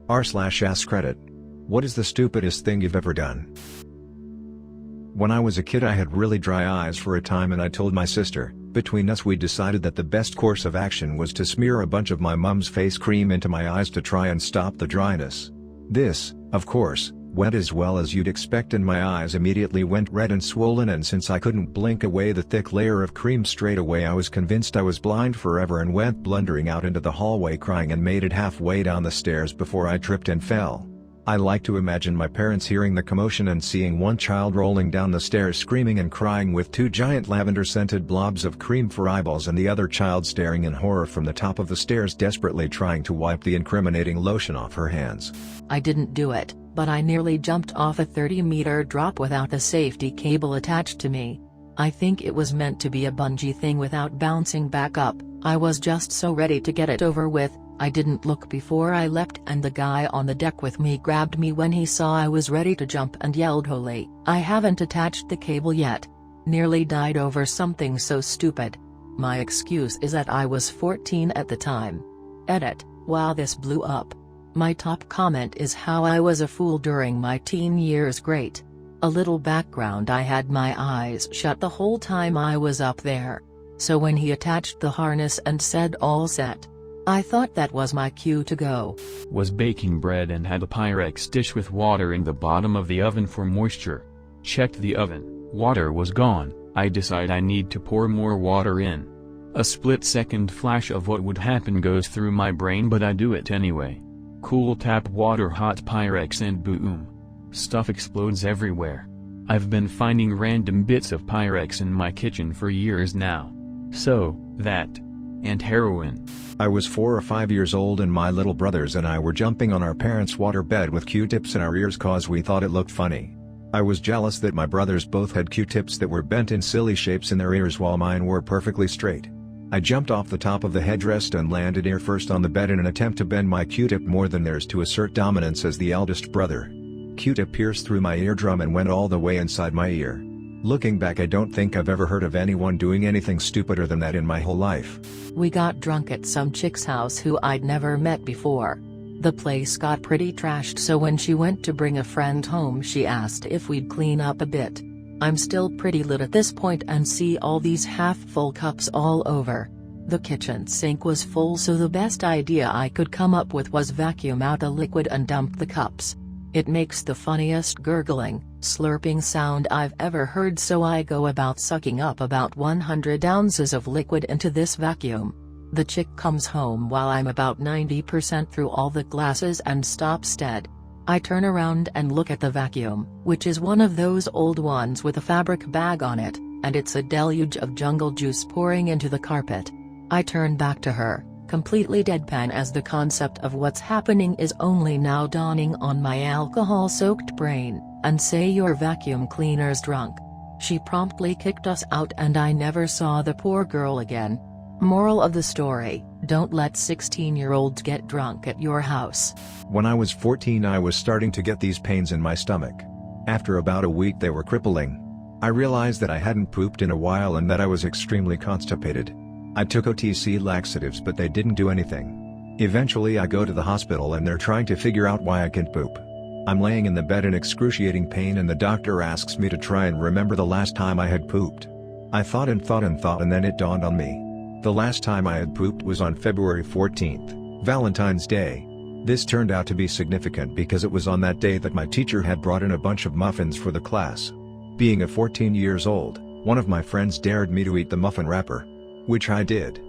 r/askcredit. What is the stupidest thing you've ever done? When I was a kid I had really dry eyes for a time and I told my sister. Between us we decided that the best course of action was to smear a bunch of my mom's face cream into my eyes to try and stop the dryness. This, of course, went as well as you'd expect and my eyes immediately went red and swollen, and since I couldn't blink away the thick layer of cream straight away I was convinced I was blind forever and went blundering out into the hallway crying and made it halfway down the stairs before I tripped and fell. I like to imagine my parents hearing the commotion and seeing one child rolling down the stairs screaming and crying with two giant lavender-scented blobs of cream for eyeballs and the other child staring in horror from the top of the stairs desperately trying to wipe the incriminating lotion off her hands. I didn't do it, but I nearly jumped off a 30-meter drop without a safety cable attached to me. I think it was meant to be a bungee thing without bouncing back up. I was just so ready to get it over with. I didn't look before I leapt and the guy on the deck with me grabbed me when he saw I was ready to jump and yelled holy. I haven't attached the cable yet. Nearly died over something so stupid. My excuse is that I was 14 at the time. Edit. Wow, this blew up. My top comment is how I was a fool during my teen years. Great. A little background: I had my eyes shut the whole time I was up there. So when he attached the harness and said all set, I thought that was my cue to go. Was baking bread and had a Pyrex dish with water in the bottom of the oven for moisture. Checked the oven, water was gone. I decide I need to pour more water in. A split-second flash of what would happen goes through my brain, but I do it anyway. Cool tap water, hot Pyrex, and boom. Stuff explodes everywhere. I've been finding random bits of Pyrex in my kitchen for years now. So, that. And heroin. I was 4 or 5 years old and my little brothers and I were jumping on our parents' waterbed with Q-tips in our ears cause we thought it looked funny. I was jealous that my brothers both had Q-tips that were bent in silly shapes in their ears while mine were perfectly straight. I jumped off the top of the headrest and landed ear first on the bed in an attempt to bend my Q-tip more than theirs to assert dominance as the eldest brother. Q-tip pierced through my eardrum and went all the way inside my ear. Looking back, I don't think I've ever heard of anyone doing anything stupider than that in my whole life. We got drunk at some chick's house who I'd never met before. The place got pretty trashed, so when she went to bring a friend home she asked if we'd clean up a bit. I'm still pretty lit at this point and see all these half-full cups all over. The kitchen sink was full, so the best idea I could come up with was vacuum out a liquid and dump the cups. It makes the funniest gurgling, slurping sound I've ever heard, so I go about sucking up about 100 ounces of liquid into this vacuum. The chick comes home while I'm about 90% through all the glasses and stops dead. I turn around and look at the vacuum, which is one of those old ones with a fabric bag on it, and it's a deluge of jungle juice pouring into the carpet. I turn back to her, completely deadpan, as the concept of what's happening is only now dawning on my alcohol-soaked brain, and say, "Your vacuum cleaner's drunk." She promptly kicked us out and I never saw the poor girl again. Moral of the story: don't let 16-year-olds get drunk at your house. When I was 14 I was starting to get these pains in my stomach. After about a week they were crippling. I realized that I hadn't pooped in a while and that I was extremely constipated. I took OTC laxatives but they didn't do anything. Eventually I go to the hospital and they're trying to figure out why I can't poop. I'm laying in the bed in excruciating pain and the doctor asks me to try and remember the last time I had pooped. I thought and then it dawned on me. The last time I had pooped was on February 14th, Valentine's Day. This turned out to be significant because it was on that day that my teacher had brought in a bunch of muffins for the class. Being a 14 years old, one of my friends dared me to eat the muffin wrapper. Which I did.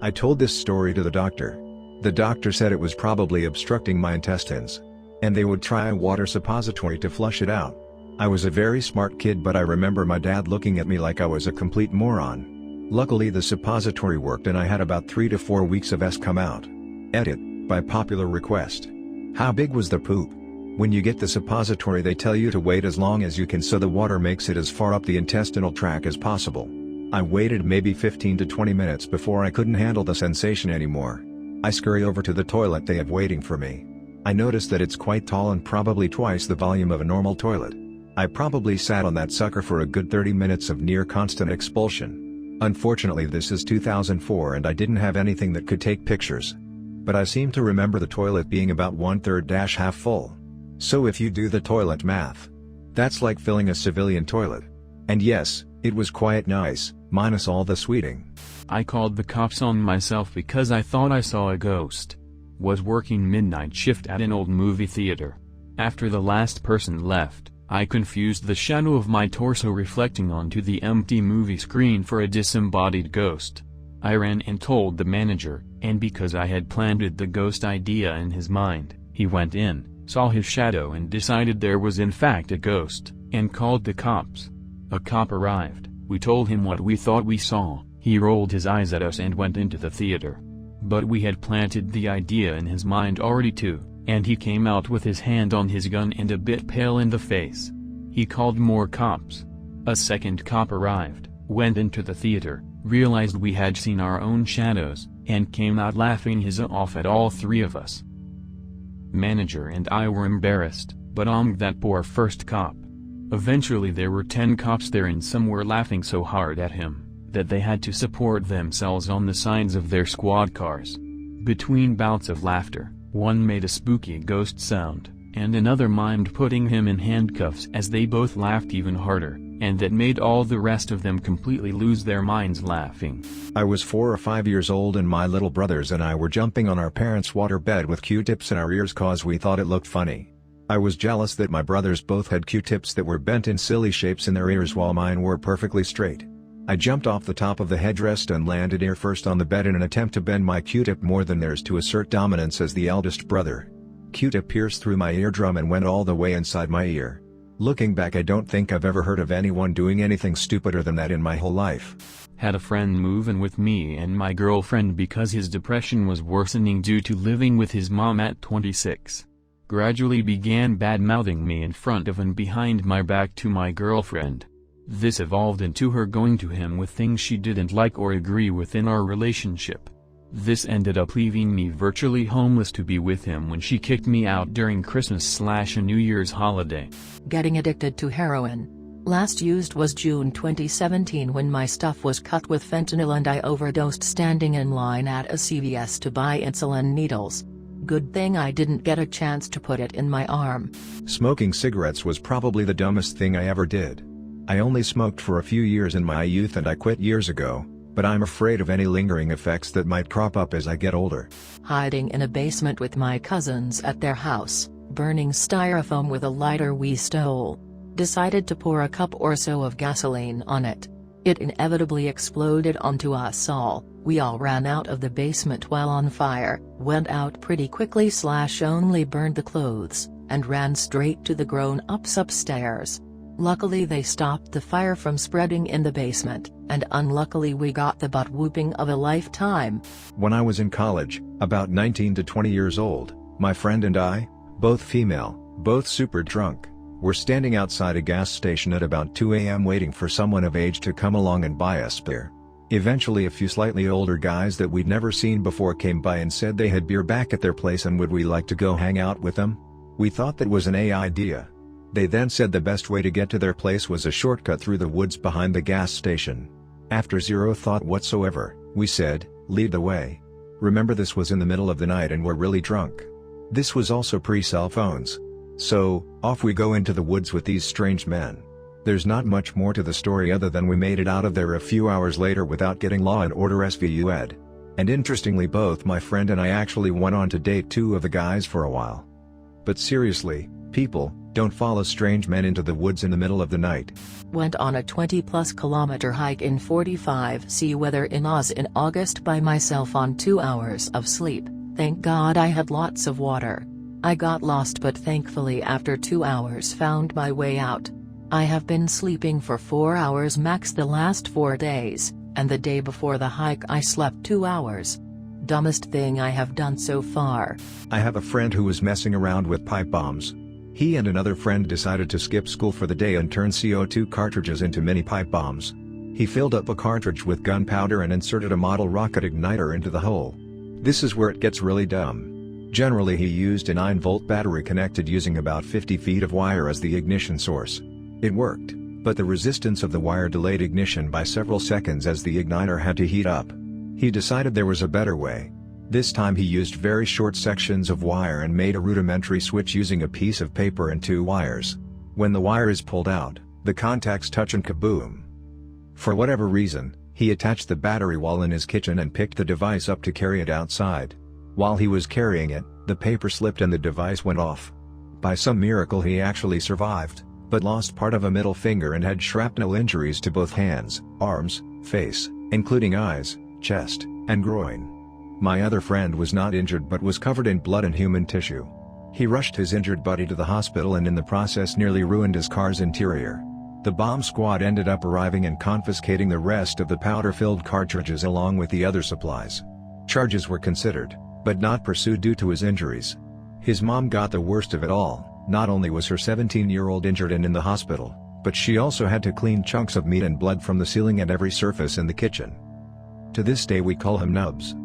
I told this story to the doctor. The doctor said it was probably obstructing my intestines, and they would try a water suppository to flush it out. I was a very smart kid, but I remember my dad looking at me like I was a complete moron. Luckily the suppository worked and I had about 3 to 4 weeks of S come out. Edit, by popular request. How big was the poop? When you get the suppository they tell you to wait as long as you can so the water makes it as far up the intestinal tract as possible. I waited maybe 15 to 20 minutes before I couldn't handle the sensation anymore. I scurry over to the toilet they have waiting for me. I notice that it's quite tall and probably twice the volume of a normal toilet. I probably sat on that sucker for a good 30 minutes of near constant expulsion. Unfortunately this is 2004 and I didn't have anything that could take pictures. but I seem to remember the toilet being about 1/3 half full. So if you do the toilet math, that's like filling a civilian toilet. And yes, it was quite nice, minus all the sweeting. I called the cops on myself because I thought I saw a ghost. Was working midnight shift at an old movie theater. After the last person left, I confused the shadow of my torso reflecting onto the empty movie screen for a disembodied ghost. I ran and told the manager, and because I had planted the ghost idea in his mind, he went in, saw his shadow and decided there was in fact a ghost, and called the cops. A cop arrived, we told him what we thought we saw, he rolled his eyes at us and went into the theater. But we had planted the idea in his mind already too, and he came out with his hand on his gun and a bit pale in the face. He called more cops. A second cop arrived, went into the theater, realized we had seen our own shadows, and came out laughing his off at all three of us. Manager and I were embarrassed, but that poor first cop. Eventually there were 10 cops there and some were laughing so hard at him that they had to support themselves on the sides of their squad cars. Between bouts of laughter, one made a spooky ghost sound, and another mimed putting him in handcuffs as they both laughed even harder, and that made all the rest of them completely lose their minds laughing. I was 4 or 5 years old and my little brothers and I were jumping on our parents' water bed with Q-tips in our ears cause we thought it looked funny. I was jealous that my brothers both had Q-tips that were bent in silly shapes in their ears while mine were perfectly straight. I jumped off the top of the headrest and landed ear first on the bed in an attempt to bend my Q-tip more than theirs to assert dominance as the eldest brother. Q-tip pierced through my eardrum and went all the way inside my ear. Looking back, I don't think I've ever heard of anyone doing anything stupider than that in my whole life. Had a friend move in with me and my girlfriend because his depression was worsening due to living with his mom at 26. Gradually began bad-mouthing me in front of and behind my back to my girlfriend. This evolved into her going to him with things she didn't like or agree with in our relationship. This ended up leaving me virtually homeless to be with him when she kicked me out during Christmas/a New Year's holiday. Getting addicted to heroin. Last used was June 2017 when my stuff was cut with fentanyl and I overdosed standing in line at a CVS to buy insulin needles. Good thing I didn't get a chance to put it in my arm. Smoking cigarettes was probably the dumbest thing I ever did. I only smoked for a few years in my youth and I quit years ago, but I'm afraid of any lingering effects that might crop up as I get older. Hiding in a basement with my cousins at their house, burning styrofoam with a lighter we stole. Decided to pour a cup or so of gasoline on it. It inevitably exploded onto us all. We all ran out of the basement while on fire, went out pretty quickly / only burned the clothes, and ran straight to the grown-ups upstairs. Luckily they stopped the fire from spreading in the basement, and unluckily we got the butt whooping of a lifetime. When I was in college, about 19 to 20 years old, my friend and I, both female, both super drunk, were standing outside a gas station at about 2 a.m. waiting for someone of age to come along and buy us beer. Eventually a few slightly older guys that we'd never seen before came by and said they had beer back at their place and would we like to go hang out with them? We thought that was an idea. They then said the best way to get to their place was a shortcut through the woods behind the gas station. After zero thought whatsoever, we said, lead the way. Remember, this was in the middle of the night and we're really drunk. This was also pre-cell phones. So, off we go into the woods with these strange men. There's not much more to the story other than we made it out of there a few hours later without getting Law & Order SVU'd. And interestingly, both my friend and I actually went on to date 2 of the guys for a while. But seriously, people, don't follow strange men into the woods in the middle of the night. Went on a 20+ kilometer hike in 45°C weather in Oz in August by myself on 2 hours of sleep. Thank God I had lots of water. I got lost but thankfully after 2 hours found my way out. I have been sleeping for 4 hours max the last 4 days, and the day before the hike I slept 2 hours. Dumbest thing I have done so far. I have a friend who was messing around with pipe bombs. He and another friend decided to skip school for the day and turn CO2 cartridges into mini pipe bombs. He filled up a cartridge with gunpowder and inserted a model rocket igniter into the hole. This is where it gets really dumb. Generally he used a 9-volt battery connected using about 50 feet of wire as the ignition source. It worked, but the resistance of the wire delayed ignition by several seconds as the igniter had to heat up. He decided there was a better way. This time he used very short sections of wire and made a rudimentary switch using a piece of paper and 2 wires. When the wire is pulled out, the contacts touch and kaboom. For whatever reason, he attached the battery wall in his kitchen and picked the device up to carry it outside. While he was carrying it, the paper slipped and the device went off. By some miracle he actually survived, but lost part of a middle finger and had shrapnel injuries to both hands, arms, face, including eyes, chest, and groin. My other friend was not injured but was covered in blood and human tissue. He rushed his injured buddy to the hospital and in the process nearly ruined his car's interior. The bomb squad ended up arriving and confiscating the rest of the powder-filled cartridges along with the other supplies. Charges were considered, but not pursued due to his injuries. His mom got the worst of it all. Not only was her 17-year-old injured and in the hospital, but she also had to clean chunks of meat and blood from the ceiling and every surface in the kitchen. To this day we call him Nubs.